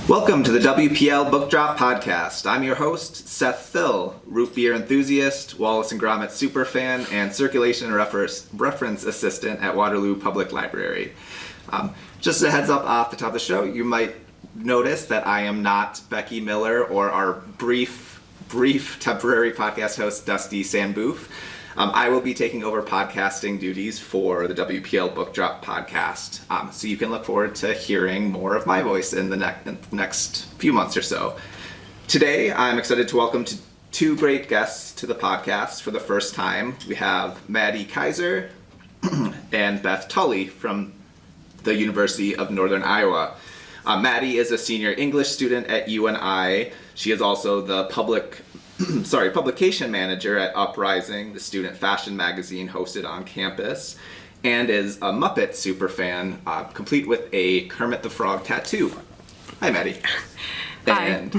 Welcome to the WPL Book Drop Podcast. I'm your host, Seth Thill, root beer enthusiast, Wallace and Gromit superfan, and circulation and reference assistant at Waterloo Public Library. Just a heads up off the top of the show, you might notice that I am not Becky Miller or our brief temporary podcast host, Dusty Sandboof. I will be taking over podcasting duties for the WPL Book Drop podcast. So you can look forward to hearing more of my voice in the next few months or so. Today, I'm excited to welcome two great guests to the podcast for the first time. We have Maddie Kizer and Beth Tulley from the University of Northern Iowa. Maddie is a senior English student at UNI. She is also the publication manager at Uprising, the student fashion magazine hosted on campus, and is a Muppet superfan, complete with a Kermit the Frog tattoo. Hi, Maddie. Hi. And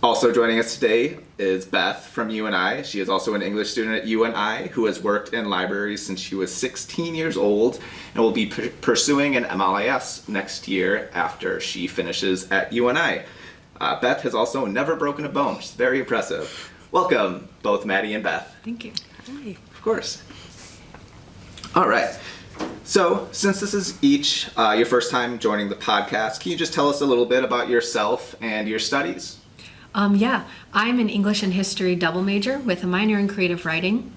also joining us today is Beth from UNI. She is also an English student at UNI who has worked in libraries since she was 16 years old and will be pursuing an MLIS next year after she finishes at UNI. Beth has also never broken a bone. She's very impressive. Welcome, both Maddie and Beth. Thank you. Hi. Of course. All right. So, since this is each your first time joining the podcast, can you just tell us a little bit about yourself and your studies? Yeah, I'm an English and history double major with a minor in creative writing.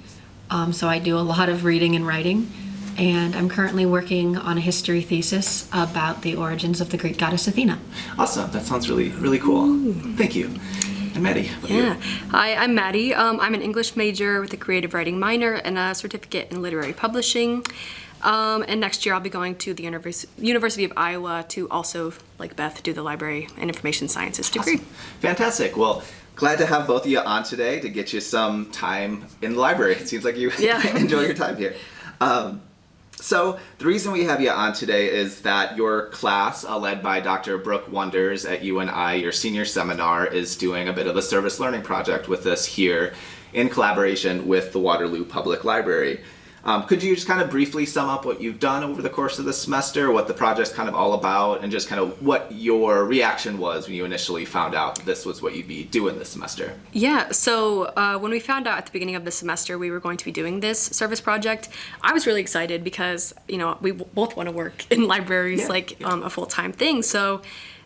So I do a lot of reading and writing. And I'm currently working on a history thesis about the origins of the Greek goddess Athena. Awesome. That sounds really, really cool. Ooh. Thank you. And Maddie, what about you? Hi, I'm Maddie. I'm an English major with a creative writing minor and a certificate in literary publishing. And next year I'll be going to the University of Iowa to also, like Beth, do the library and information sciences degree. Awesome. Fantastic. Well, glad to have both of you on today to get you some time in the library. It seems like you enjoy your time here. So the reason we have you on today is that your class, led by Dr. Brooke Wonders at UNI, your senior seminar, is doing a bit of a service learning project with us here in collaboration with the Waterloo Public Library. Could you just kind of briefly sum up what you've done over the course of the semester, what the project's kind of all about, and just kind of what your reaction was when you initially found out this was what you'd be doing this semester? Yeah, so when we found out at the beginning of the semester we were going to be doing this service project, I was really excited because, you know, we both want to work in libraries a full-time thing.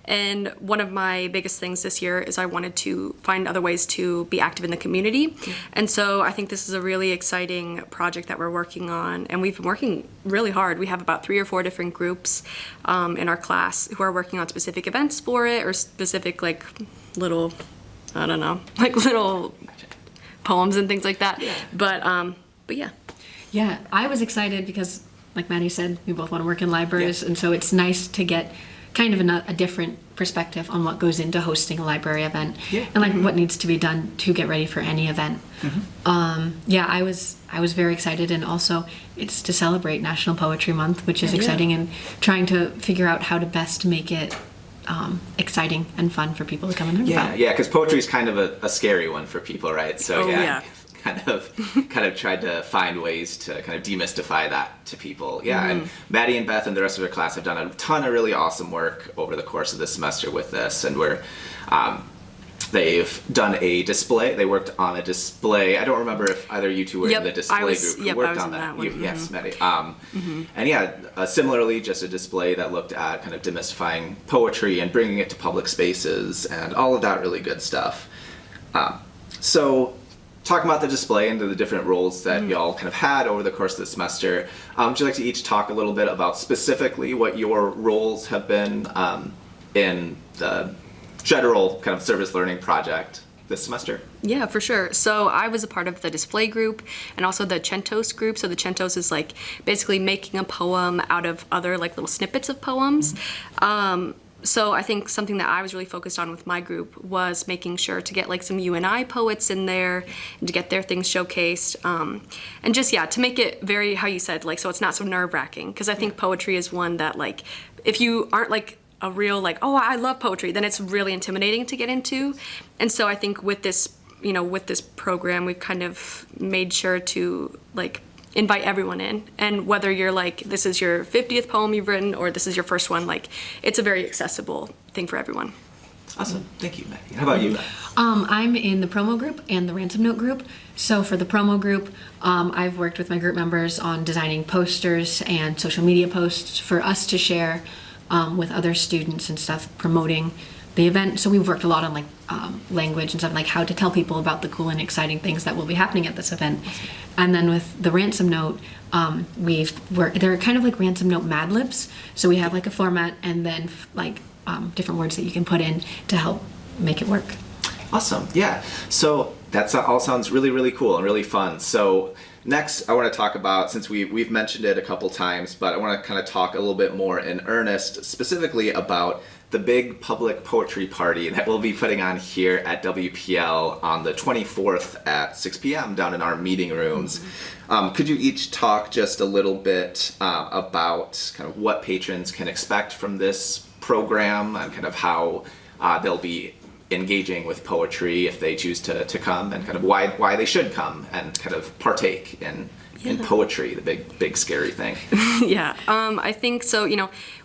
And one of my biggest things this year is I wanted to find other ways to be active in the community. And so I think this is a really exciting project that we're working on. And we've been working really hard. We have about 3 or 4 different groups in our class who are working on specific events for it or specific little poems and things like that. Yeah. But yeah. Yeah, I was excited because, like Maddie said, we both want to work in libraries. And so it's nice to get kind of a different perspective on what goes into hosting a library event and what needs to be done to get ready for any event. I was very excited, and also it's to celebrate National Poetry Month, which is exciting, and trying to figure out how to best make it exciting and fun for people to come and learn about. Yeah, because poetry is kind of a scary one for people, right? So kind of tried to find ways to kind of demystify that to people. And Maddie and Beth and the rest of their class have done a ton of really awesome work over the course of the semester with this, and they've done a display. They worked on a display. I don't remember if either you two were in the display group who worked on that. Yes, Maddie. And similarly, just a display that looked at kind of demystifying poetry and bringing it to public spaces and all of that really good stuff. So talking about the display and the different roles that y'all kind of had over the course of the semester, would you like to each talk a little bit about specifically what your roles have been in the general kind of service learning project this semester? Yeah, for sure. So I was a part of the display group and also the Centos group. So the Centos is basically making a poem out of other little snippets of poems. So I think something that I was really focused on with my group was making sure to get some UNI poets in there and to get their things showcased. And just, to make it very, how you said, so it's not so nerve-wracking. Because I think poetry is one that, if you aren't a real, oh, I love poetry, then it's really intimidating to get into. And so I think with this, with this program, we've kind of made sure to, invite everyone in. And whether you're this is your 50th poem you've written or this is your first one, it's a very accessible thing for everyone. Awesome. Thank you, Maddie. How about you, Beth? I'm in the promo group and the ransom note group. So for the promo group, I've worked with my group members on designing posters and social media posts for us to share with other students and stuff, promoting the event. So we've worked a lot on like language and stuff, like how to tell people about the cool and exciting things that will be happening at this event. And then with the ransom note, they're kind of like ransom note Mad Libs. So we have like a format and then like different words that you can put in to help make it work. Awesome. Yeah. So that all sounds really, really cool and really fun. So next, I want to talk about, since we've mentioned it a couple times, but I want to kind of talk a little bit more in earnest, specifically about the big public poetry party that we'll be putting on here at WPL on the 24th at 6 p.m. down in our meeting rooms. Could you each talk just a little bit about kind of what patrons can expect from this program and kind of how they'll be engaging with poetry if they choose to come, and kind of why they should come and kind of partake in poetry, the big scary thing. Yeah, I think so.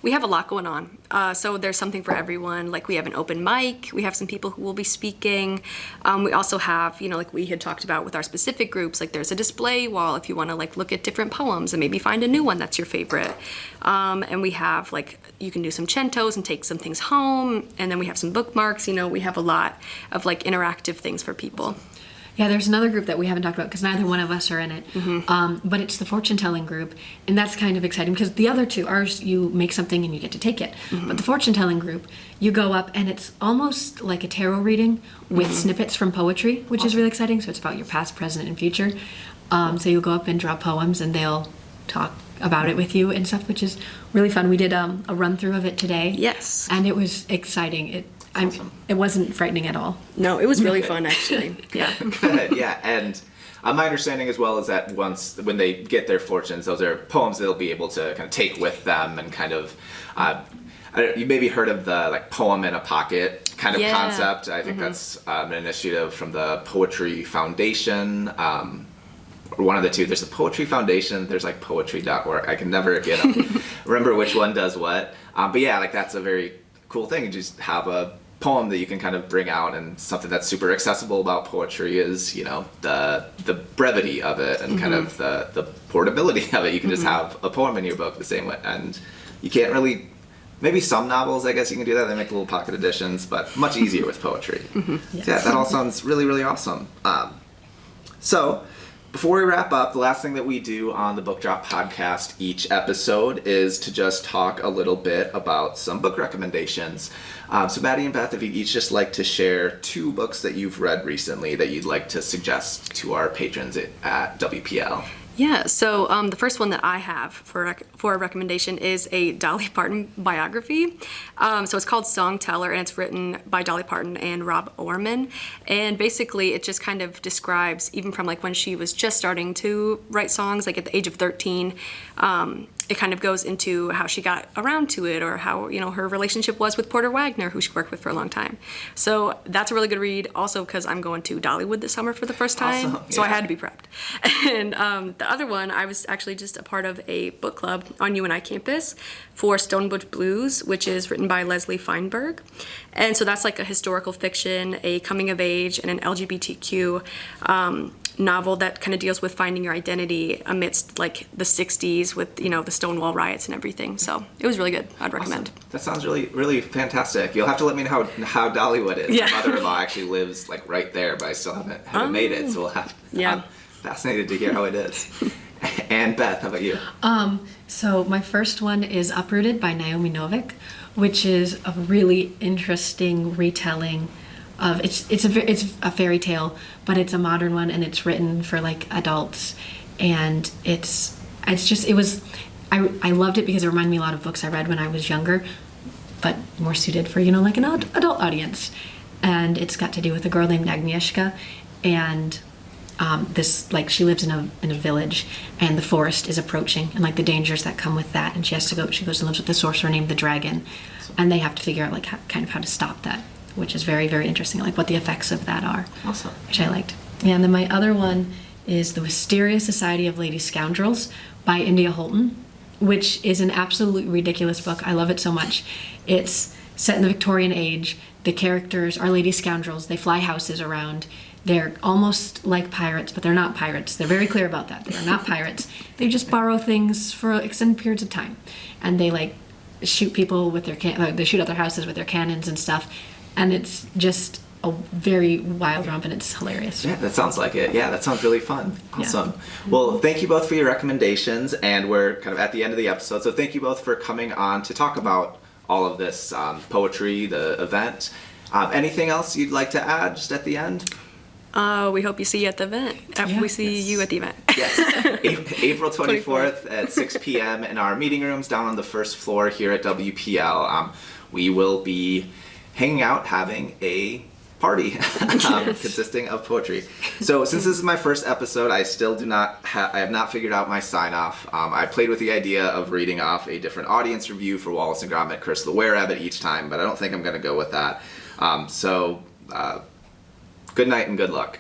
We have a lot going on. So there's something for everyone. Like we have an open mic. We have some people who will be speaking. We also have, like we had talked about with our specific groups, like there's a display wall if you want to like look at different poems and maybe find a new one that's your favorite. And we have like, you can do some centos and take some things home. And then we have some bookmarks. We have a lot of like interactive things for people. Yeah, there's another group that we haven't talked about because neither one of us are in it. But it's the fortune telling group, and that's kind of exciting because the other two, ours, you make something and you get to take it. But the fortune telling group, you go up and it's almost like a tarot reading with snippets from poetry, which is really exciting. So it's about your past, present, and future. So you'll go up and draw poems and they'll talk about it with you and stuff, which is really fun. We did a run through of it today. Yes. And it was exciting. Awesome. It wasn't frightening at all. No, it was really fun actually. Yeah. Good, yeah. And my understanding as well is that when they get their fortunes, those are poems they'll be able to kind of take with them and kind of, you maybe heard of the like poem in a pocket kind of concept. I think that's an initiative from the Poetry Foundation. Or one of the two. There's the Poetry Foundation. There's like poetry.org. I can never remember which one does what. But yeah, like that's a very cool thing. You just have a poem that you can kind of bring out, and something that's super accessible about poetry is, the brevity of it and kind of the portability of it. You can just have a poem in your book the same way, and you can't really, maybe some novels, I guess you can do that. They make little pocket editions, but much easier with poetry. Yes. So yeah, that all sounds really, really awesome. So before we wrap up, the last thing that we do on the Book Drop podcast each episode is to just talk a little bit about some book recommendations. So Maddie and Beth, if you'd each just like to share 2 books that you've read recently that you'd like to suggest to our patrons at WPL. Yeah, so the first one that I have for a recommendation is a Dolly Parton biography. So it's called Song Teller, and it's written by Dolly Parton and Rob Orman. And basically, it just kind of describes, even from like when she was just starting to write songs, like at the age of 13, it kind of goes into how she got around to it, or how, her relationship was with Porter Wagner, who she worked with for a long time. So that's a really good read, also because I'm going to Dollywood this summer for the first time. Awesome. So I Yeah. had to be prepped. And the other one, I was actually just a part of a book club on UNI campus for Stonebush Blues, which is written by Leslie Feinberg. And so that's like a historical fiction, a coming of age, and an LGBTQ novel that kind of deals with finding your identity amidst like the 60s with, the Stonewall riots and everything. So it was really good. I'd recommend. Awesome. That sounds really, really fantastic. You'll have to let me know how Dollywood is. Yeah. My mother-in-law actually lives like right there, but I still haven't made it, so we'll have Yeah. I'm fascinated to hear how it is. And Beth, how about you? So my first one is Uprooted by Naomi Novik, which is a really interesting retelling of it's a fairy tale, but it's a modern one, and it's written for like adults, and I loved it because it reminded me a lot of books I read when I was younger, but more suited for like an adult audience. And it's got to do with a girl named Agnieszka, and she lives in a village, and the forest is approaching, and like the dangers that come with that, and she goes and lives with a sorcerer named the Dragon, and they have to figure out like how to stop that, which is very, very interesting, like what the effects of that are. Awesome. Which I liked. Yeah, and then my other one is The Wisteria Society of Lady Scoundrels by India Holton, which is an absolute ridiculous book. I love it so much. It's set in the Victorian age. The characters are lady scoundrels. They fly houses around. They're almost like pirates, but they're not pirates. They're very clear about that. They're not pirates. They just borrow things for extended periods of time. And they like shoot people with their they shoot other houses with their cannons and stuff. And it's just a very wild romp, and it's hilarious. Yeah, that sounds like it. Yeah, that sounds really fun. Awesome. Yeah. Well, thank you both for your recommendations, and we're kind of at the end of the episode, so thank you both for coming on to talk about all of this poetry, the event. Anything else you'd like to add just at the end? We hope you see you at the event. We see you at the event. Yes. April 24th at 6 p.m. in our meeting rooms down on the first floor here at WPL. We will be hanging out, having a party consisting of poetry. So since this is my first episode, I still I have not figured out my sign-off. I played with the idea of reading off a different audience review for Wallace and Gromit, Curse the Were-Rabbit each time, but I don't think I'm going to go with that. Good night and good luck.